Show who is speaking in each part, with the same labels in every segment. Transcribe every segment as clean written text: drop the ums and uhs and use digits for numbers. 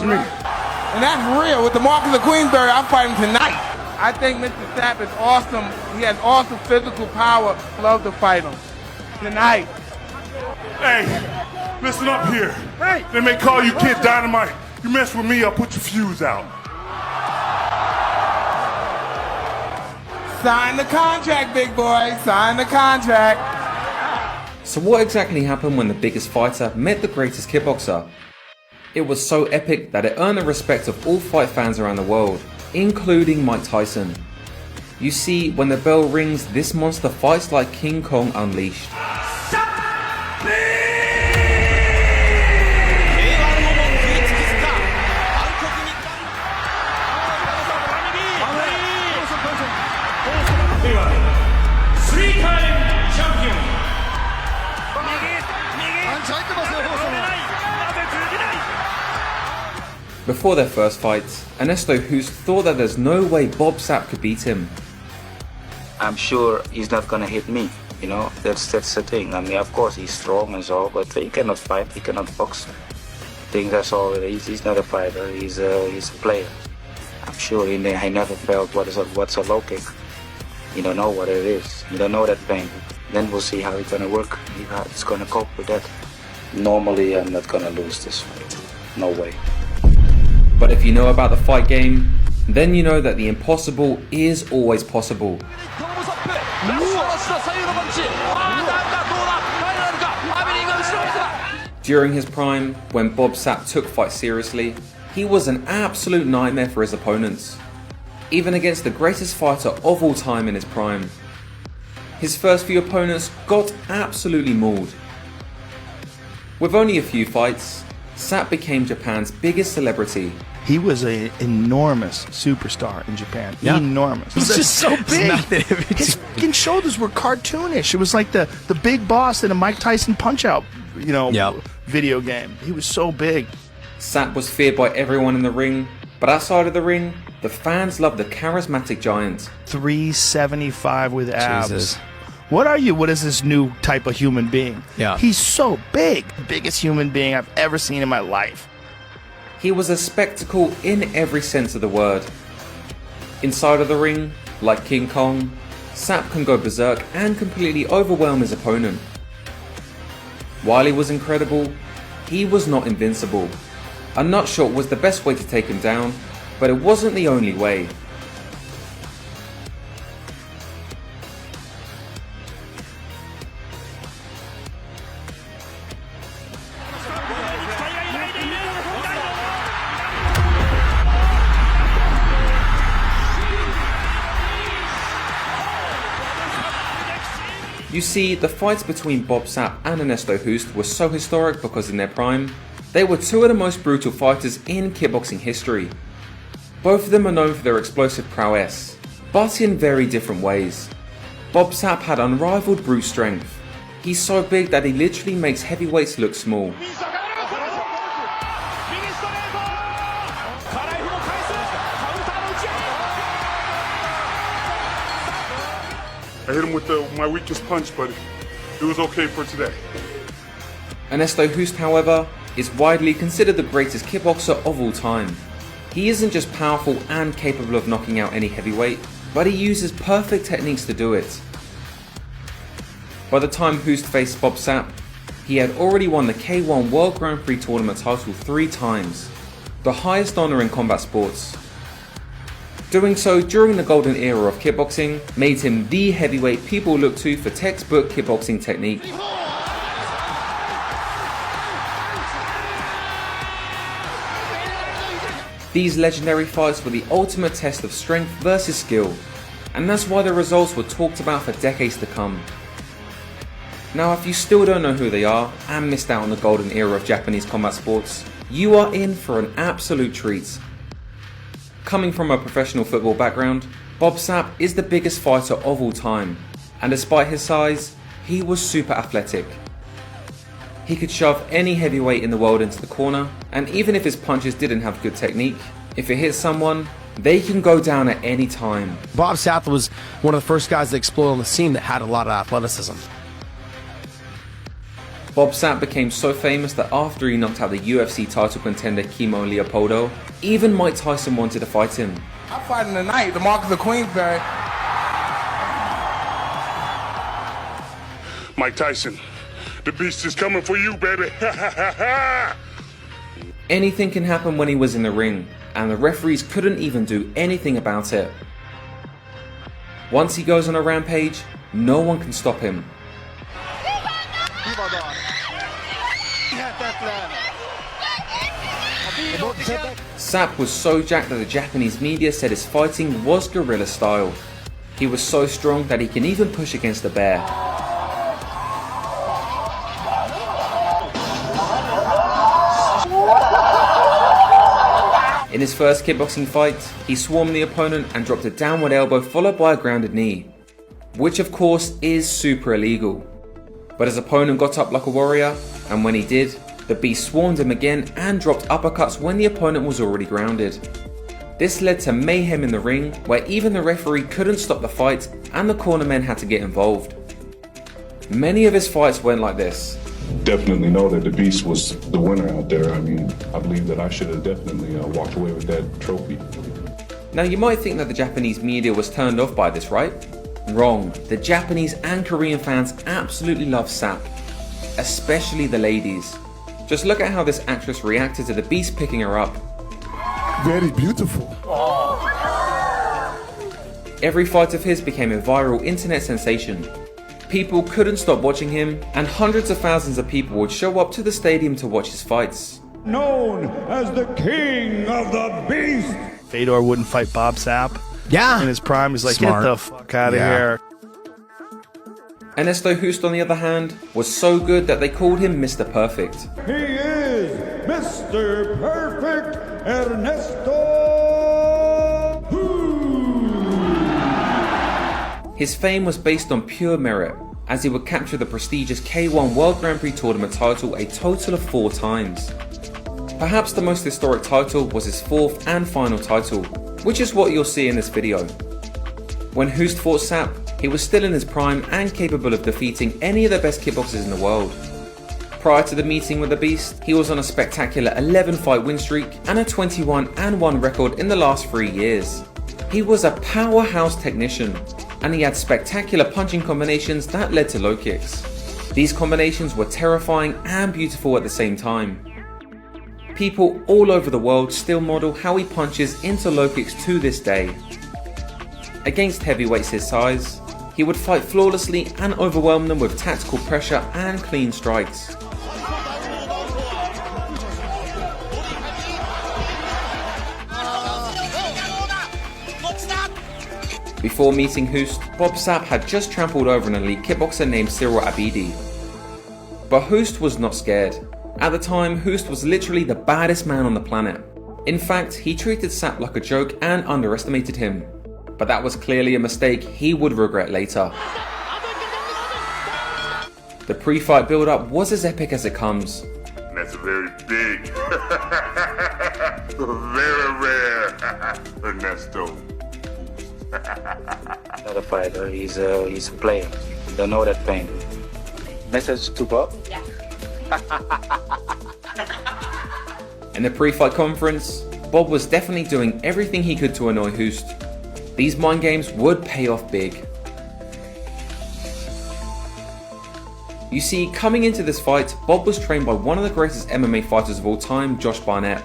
Speaker 1: me. And that's real. With the Marquis of Queensberry, I'm fighting tonight. I think Mr. Sapp is awesome. He has awesome physical power. Love to fight him. Tonight.
Speaker 2: Hey, listen up here. Hey. They may call you Kid Dynamite. You mess with me, I'll put your fuse out.
Speaker 1: Sign the contract, big boy. Sign the contract.
Speaker 3: So what exactly happened when the biggest fighter met the greatest kickboxer? It was so epic that it earned the respect of all fight fans around the world, including Mike Tyson. You see, when the bell rings, this monster fights like King Kong unleashed. Before their first fight, Ernesto Hoost thought that there's no way Bob Sapp could beat him.
Speaker 4: I'm sure he's not gonna hit me, you know, that's the thing. I mean, of course he's strong and so, but he cannot fight, he cannot box. I think that's all it is. He's not a fighter, he's a player. I'm sure he never felt what's a low kick. You don't know what it is, you don't know that pain. Then we'll see how it's gonna work, how he's gonna cope with that. Normally I'm not gonna lose this fight, no way.
Speaker 3: But if you know about the fight game, then you know that the impossible is always possible. During his prime, when Bob Sapp took fights seriously, he was an absolute nightmare for his opponents, even against the greatest fighter of all time in his prime. His first few opponents got absolutely mauled. With only a few fights, Sapp became Japan's biggest celebrity.
Speaker 5: He was an enormous superstar in Japan. Yeah. Enormous.
Speaker 6: He's just so big.
Speaker 5: His fucking shoulders were cartoonish. It was like the big boss in a Mike Tyson Punch-Out, video game. He was so big.
Speaker 3: Sapp was feared by everyone in the ring, but outside of the ring, the fans loved the charismatic giant.
Speaker 5: 375 with abs.
Speaker 6: Jesus.
Speaker 5: What are you? What is this new type of human being?
Speaker 6: Yeah.
Speaker 5: He's so big. Biggest human being I've ever seen in my life.
Speaker 3: He was a spectacle in every sense of the word. Inside of the ring, like King Kong, Sapp can go berserk and completely overwhelm his opponent. While he was incredible, he was not invincible. A nut shot was the best way to take him down, but it wasn't the only way. You see, the fights between Bob Sapp and Ernesto Hoost were so historic because in their prime, they were two of the most brutal fighters in kickboxing history. Both of them are known for their explosive prowess, but in very different ways. Bob Sapp had unrivaled brute strength. He's so big that he literally makes heavyweights look small.
Speaker 2: I hit him with my weakest punch, but it was okay for today.
Speaker 3: Ernesto Hoost, however, is widely considered the greatest kickboxer of all time. He isn't just powerful and capable of knocking out any heavyweight, but he uses perfect techniques to do it. By the time Hoost faced Bob Sapp, he had already won the K1 World Grand Prix Tournament title 3 times, the highest honour in combat sports. Doing so during the golden era of kickboxing made him the heavyweight people look to for textbook kickboxing technique. These legendary fights were the ultimate test of strength versus skill, and that's why the results were talked about for decades to come. Now, if you still don't know who they are and missed out on the golden era of Japanese combat sports, you are in for an absolute treat. Coming from a professional football background, Bob Sapp is the biggest fighter of all time, and despite his size, he was super athletic. He could shove any heavyweight in the world into the corner, and even if his punches didn't have good technique, if it hits someone, they can go down at any time.
Speaker 6: Bob Sapp was one of the first guys that exploded on the scene that had a lot of athleticism.
Speaker 3: Bob Sapp became so famous that after he knocked out the UFC title contender Kimo Leopoldo, even Mike Tyson wanted to fight him.
Speaker 1: I'm fighting tonight, the Marcus of Queensberry.
Speaker 2: Mike Tyson, the beast is coming for you, baby.
Speaker 3: Anything can happen when he was in the ring, and the referees couldn't even do anything about it. Once he goes on a rampage, no one can stop him. Sapp was so jacked that the Japanese media said his fighting was guerrilla style. He was so strong that he can even push against a bear. In his first kickboxing fight, he swarmed the opponent and dropped a downward elbow followed by a grounded knee, which of course is super illegal. But his opponent got up like a warrior, and when he did, the beast swarmed him again and dropped uppercuts when the opponent was already grounded. This led to mayhem in the ring, where even the referee couldn't stop the fight and the cornermen had to get involved. Many of his fights went like this.
Speaker 7: Definitely know that the Beast was the winner out there. I mean, I believe that I should have definitely walked away with that trophy.
Speaker 3: Now you might think that the Japanese media was turned off by this, right? Wrong. The Japanese and Korean fans absolutely love Sapp, especially the ladies. Just look at how this actress reacted to the Beast picking her up.
Speaker 2: Very beautiful.
Speaker 3: Every fight of his became a viral internet sensation. People couldn't stop watching him, and hundreds of thousands of people would show up to the stadium to watch his fights.
Speaker 8: Known as the King of the Beast.
Speaker 5: Fedor wouldn't fight Bob Sapp.
Speaker 6: Yeah.
Speaker 5: In his prime, he's like,
Speaker 6: Smart.
Speaker 5: get the fuck out of here.
Speaker 3: Ernesto Hoost, on the other hand, was so good that they called him Mr. Perfect.
Speaker 8: He is Mr. Perfect Ernesto Hoost.
Speaker 3: His fame was based on pure merit, as he would capture the prestigious K1 World Grand Prix Tournament title a total of 4 times. Perhaps the most historic title was his 4th and final title, which is what you'll see in this video. When Hoost fought Sapp, he was still in his prime and capable of defeating any of the best kickboxers in the world. Prior to the meeting with the Beast, he was on a spectacular 11-fight win streak and a 21-1 record in the last 3 years. He was a powerhouse technician, and he had spectacular punching combinations that led to low kicks. These combinations were terrifying and beautiful at the same time. People all over the world still model how he punches into low kicks to this day. Against heavyweights his size, he would fight flawlessly and overwhelm them with tactical pressure and clean strikes. Before meeting Hoost, Bob Sapp had just trampled over an elite kickboxer named Cyril Abidi. But Hoost was not scared. At the time, Hoost was literally the baddest man on the planet. In fact, he treated Sapp like a joke and underestimated him. But that was clearly a mistake he would regret later. The pre-fight build-up was as epic as it comes.
Speaker 2: That's very big. Very rare. Ernesto.
Speaker 4: Not a fighter, he's a player. Don't know that pain. Message to Bob? Yeah.
Speaker 3: In the pre-fight conference, Bob was definitely doing everything he could to annoy Hoost. These mind games would pay off big. You see, coming into this fight, Bob was trained by one of the greatest MMA fighters of all time, Josh Barnett,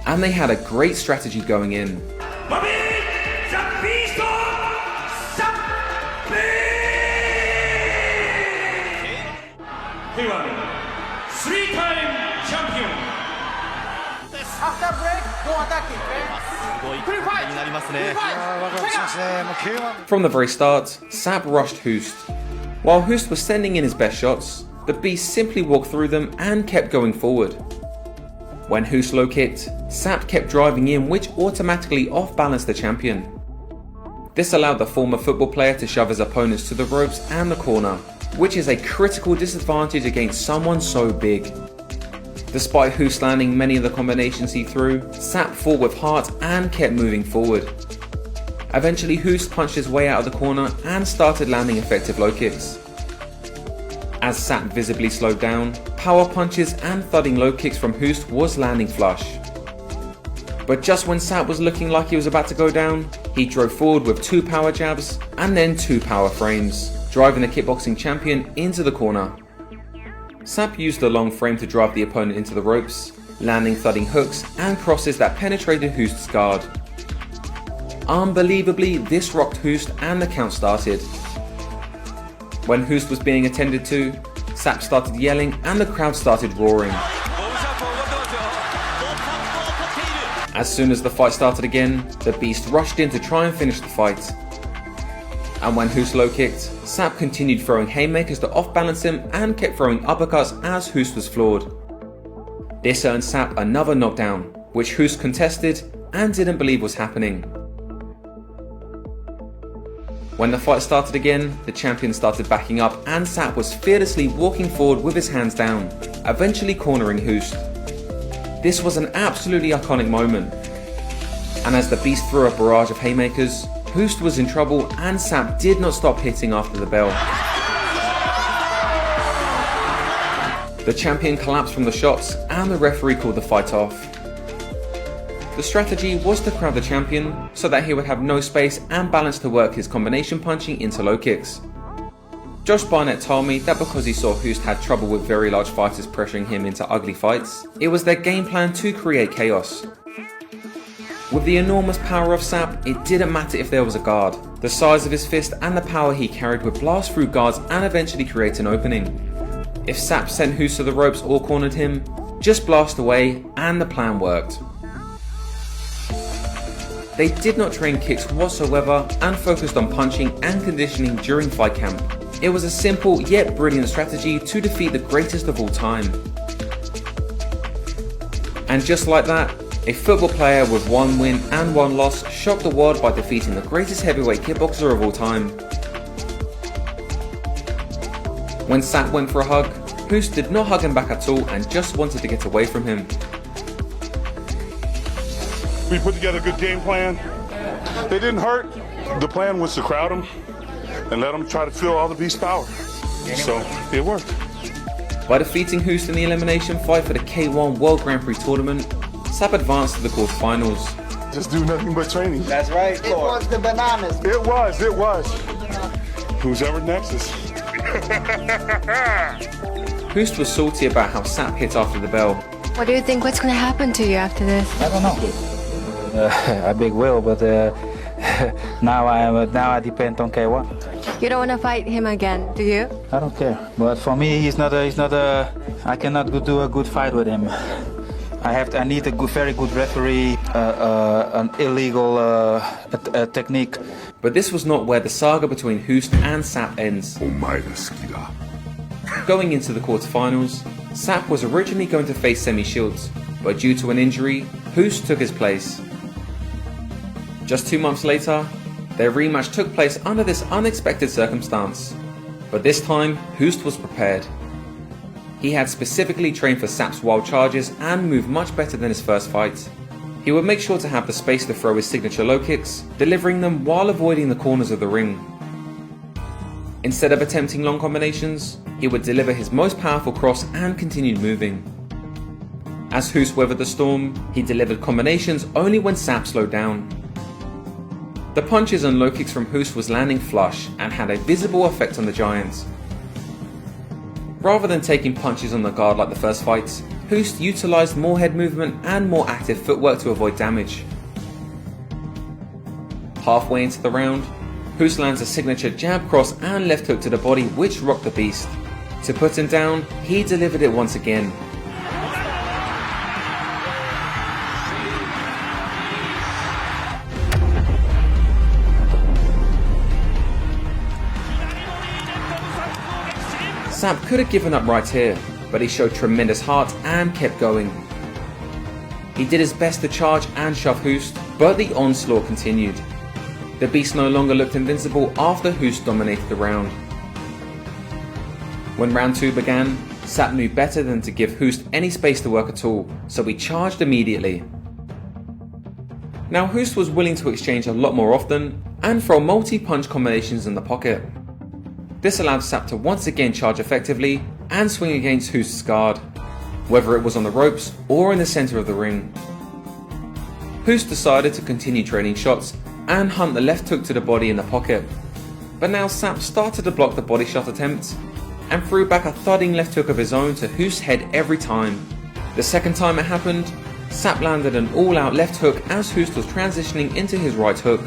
Speaker 3: and they had a great strategy going in.
Speaker 8: Three-time champion.
Speaker 1: After break, go attacking.
Speaker 3: From the very start, Sapp rushed Hoost. While Hoost was sending in his best shots, the Beast simply walked through them and kept going forward. When Hoost low kicked, Sapp kept driving in, which automatically off-balanced the champion. This allowed the former football player to shove his opponents to the ropes and the corner, which is a critical disadvantage against someone so big. Despite Hoost landing many of the combinations he threw, Sapp fought with heart and kept moving forward. Eventually Hoost punched his way out of the corner and started landing effective low kicks. As Sapp visibly slowed down, power punches and thudding low kicks from Hoost was landing flush. But just when Sapp was looking like he was about to go down, he drove forward with 2 power jabs and then 2 power frames, driving the kickboxing champion into the corner. Sapp used the long frame to drive the opponent into the ropes, landing thudding hooks and crosses that penetrated Hoost's guard. Unbelievably, this rocked Hoost and the count started. When Hoost was being attended to, Sapp started yelling and the crowd started roaring. As soon as the fight started again, the Beast rushed in to try and finish the fight. And when Hoost low kicked, Sapp continued throwing haymakers to off-balance him and kept throwing uppercuts as Hoost was floored. This earned Sapp another knockdown, which Hoost contested and didn't believe was happening. When the fight started again, the champion started backing up and Sapp was fearlessly walking forward with his hands down, eventually cornering Hoost. This was an absolutely iconic moment. And as the Beast threw a barrage of haymakers, Hoost was in trouble and Sapp did not stop hitting after the bell. The champion collapsed from the shots and the referee called the fight off. The strategy was to crowd the champion so that he would have no space and balance to work his combination punching into low kicks. Josh Barnett told me that because he saw Hoost had trouble with very large fighters pressuring him into ugly fights, it was their game plan to create chaos. With the enormous power of Sapp, it didn't matter if there was a guard. The size of his fist and the power he carried would blast through guards and eventually create an opening. If Sapp sent Hoost to the ropes or cornered him, just blast away and the plan worked. They did not train kicks whatsoever and focused on punching and conditioning during fight camp. It was a simple yet brilliant strategy to defeat the greatest of all time. And just like that, a football player with 1 win and 1 loss shocked the world by defeating the greatest heavyweight kickboxer of all time. When Sapp went for a hug, Hoost did not hug him back at all and just wanted to get away from him.
Speaker 2: We put together a good game plan. They didn't hurt. The plan was to crowd them and let them try to feel all the Beast's power. So it worked.
Speaker 3: By defeating Hoost in the elimination fight for the K1 World Grand Prix tournament, Sapp advanced to the quarterfinals.
Speaker 2: Just do nothing but training.
Speaker 9: That's right. It was the bananas.
Speaker 2: It was. Who's ever next is.
Speaker 3: Hoost was salty about how Sapp hit after the bell.
Speaker 10: What do you think? What's going to happen to you after this?
Speaker 9: I don't know. A big will, but now I depend on K1.
Speaker 10: You don't want to fight him again, do you?
Speaker 9: I don't care. But for me, he's not a. I cannot do a good fight with him. I need a very good referee, an illegal technique.
Speaker 3: But this was not where the saga between Hoost and Sapp ends. Going into the quarterfinals, Sapp was originally going to face Semi Shields, but due to an injury, Hoost took his place. Just 2 months later, their rematch took place under this unexpected circumstance. But this time, Hoost was prepared. He had specifically trained for Sapp's wild charges and moved much better than his first fight. He would make sure to have the space to throw his signature low kicks, delivering them while avoiding the corners of the ring. Instead of attempting long combinations, he would deliver his most powerful cross and continued moving. As Hoost weathered the storm, he delivered combinations only when Sapp slowed down. The punches and low kicks from Hoost was landing flush and had a visible effect on the Giant. Rather than taking punches on the guard like the first fight, Hoost utilised more head movement and more active footwork to avoid damage. Halfway into the round, Hoost lands a signature jab, cross and left hook to the body which rocked the Beast. To put him down, he delivered it once again. Sapp could have given up right here, but he showed tremendous heart and kept going. He did his best to charge and shove Hoost, but the onslaught continued. The Beast no longer looked invincible after Hoost dominated the round. When round 2 began, Sapp knew better than to give Hoost any space to work at all, so he charged immediately. Now Hoost was willing to exchange a lot more often and throw multi-punch combinations in the pocket. This allowed Sapp to once again charge effectively and swing against Hoost's guard, whether it was on the ropes or in the centre of the ring. Hoost decided to continue trading shots and hunt the left hook to the body in the pocket, but now Sapp started to block the body shot attempt and threw back a thudding left hook of his own to Hoost's head every time. The second time it happened, Sapp landed an all-out left hook as Hoost was transitioning into his right hook.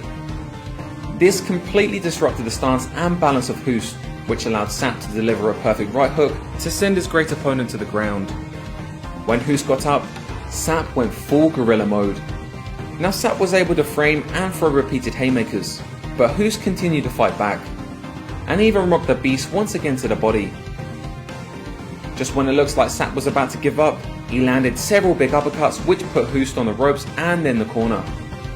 Speaker 3: This completely disrupted the stance and balance of Hoost, which allowed Sapp to deliver a perfect right hook to send his great opponent to the ground. When Hoost got up, Sapp went full gorilla mode. Now Sapp was able to frame and throw repeated haymakers, but Hoost continued to fight back, and even rocked the beast once again to the body. Just when it looks like Sapp was about to give up, he landed several big uppercuts which put Hoost on the ropes and then the corner.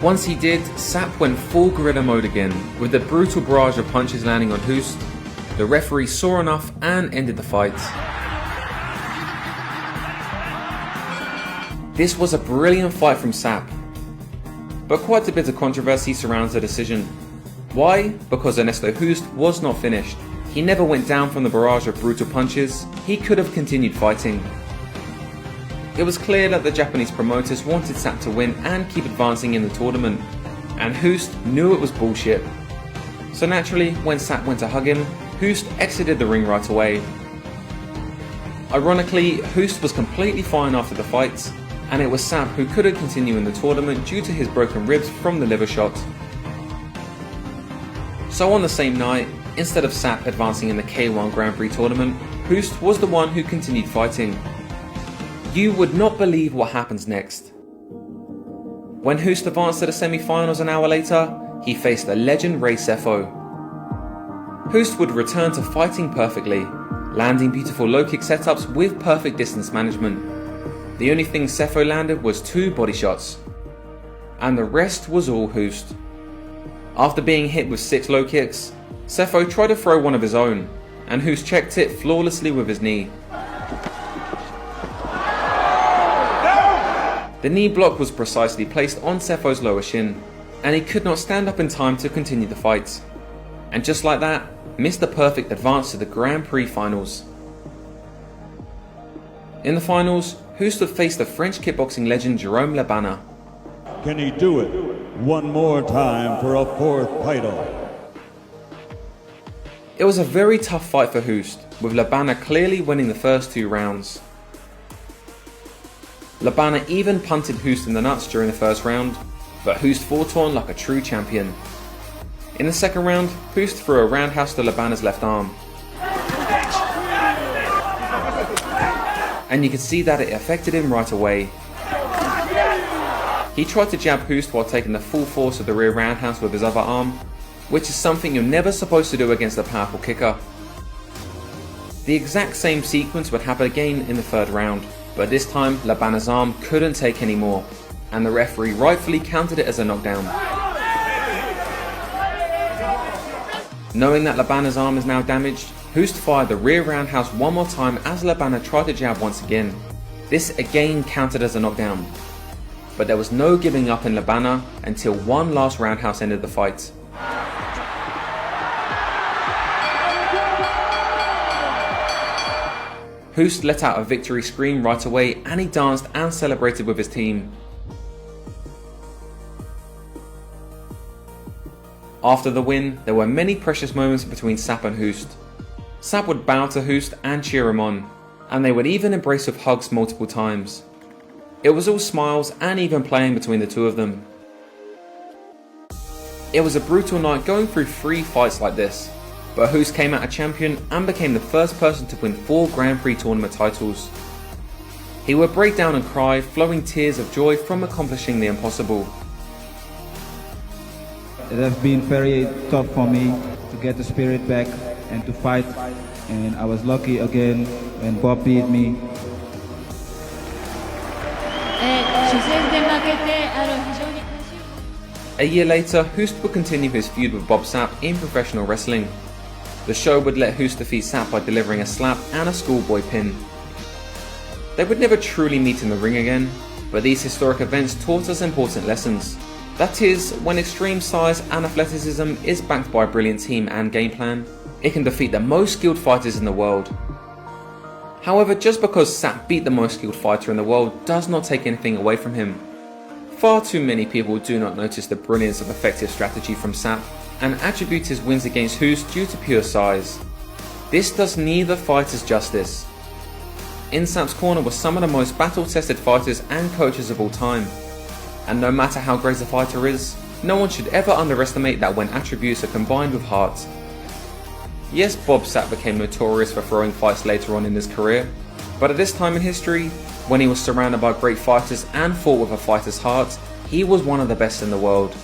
Speaker 3: Once he did, Sapp went full gorilla mode again, with the brutal barrage of punches landing on Hoost. The referee saw enough and ended the fight. This was a brilliant fight from Sapp, but quite a bit of controversy surrounds the decision. Why? Because Ernesto Hoost was not finished. He never went down from the barrage of brutal punches. He could have continued fighting. It was clear that the Japanese promoters wanted Sapp to win and keep advancing in the tournament, and Hoost knew it was bullshit. So naturally, when Sapp went to hug him, Hoost exited the ring right away. Ironically, Hoost was completely fine after the fight, and it was Sapp who couldn't continue in the tournament due to his broken ribs from the liver shot. So on the same night, instead of Sapp advancing in the K1 Grand Prix tournament, Hoost was the one who continued fighting. You would not believe what happens next. When Hoost advanced to the semi-finals an hour later, he faced the legend Ray Sefo. Hoost would return to fighting perfectly, landing beautiful low kick setups with perfect distance management. The only thing Sefo landed was 2 body shots, and the rest was all Hoost. After being hit with 6 low kicks, Sefo tried to throw one of his own, and Hoost checked it flawlessly with his knee. The knee block was precisely placed on Sefo's lower shin, and he could not stand up in time to continue the fight. And just like that, missed the perfect advance to the Grand Prix finals. In the finals, Hoost would face the French kickboxing legend Jerome Le Banner.
Speaker 8: Can he do it one more time for a 4th title?
Speaker 3: It was a very tough fight for Hoost, with Le Banner clearly winning the first 2 rounds. Le Banner even punted Hoost in the nuts during the first round, but Hoost fought on like a true champion. In the second round, Hoost threw a roundhouse to Le Banner's left arm, and you could see that it affected him right away. He tried to jab Hoost while taking the full force of the rear roundhouse with his other arm, which is something you're never supposed to do against a powerful kicker. The exact same sequence would happen again in the third round, but this time Le Banner's arm couldn't take any more, and the referee rightfully counted it as a knockdown. Knowing that Le Banner's arm is now damaged, Hoost fired the rear roundhouse one more time as Le Banner tried to jab once again. This again counted as a knockdown, but there was no giving up in Le Banner until one last roundhouse ended the fight. Hoost let out a victory scream right away, and he danced and celebrated with his team. After the win, there were many precious moments between Sapp and Hoost. Sapp would bow to Hoost and cheer him on, and they would even embrace with hugs multiple times. It was all smiles and even playing between the two of them. It was a brutal night going through 3 fights like this, but Hoost came out a champion and became the first person to win 4 Grand Prix tournament titles. He would break down and cry, flowing tears of joy from accomplishing the impossible.
Speaker 9: It has been very tough for me to get the spirit back and to fight, and I was lucky again when Bob beat me.
Speaker 3: A year later, Hoost would continue his feud with Bob Sapp in professional wrestling. The show would let Hoost defeat Sapp by delivering a slap and a schoolboy pin. They would never truly meet in the ring again, but these historic events taught us important lessons. That is, when extreme size and athleticism is backed by a brilliant team and game plan, it can defeat the most skilled fighters in the world. However, just because Sapp beat the most skilled fighter in the world does not take anything away from him. Far too many people do not notice the brilliance of effective strategy from Sapp and attribute his wins against Hoost due to pure size. This does neither fighters justice. In Sapp's corner were some of the most battle-tested fighters and coaches of all time. And no matter how great a fighter is, no one should ever underestimate that when attributes are combined with heart. Yes, Bob Sapp became notorious for throwing fights later on in his career, but at this time in history, when he was surrounded by great fighters and fought with a fighter's heart, he was one of the best in the world.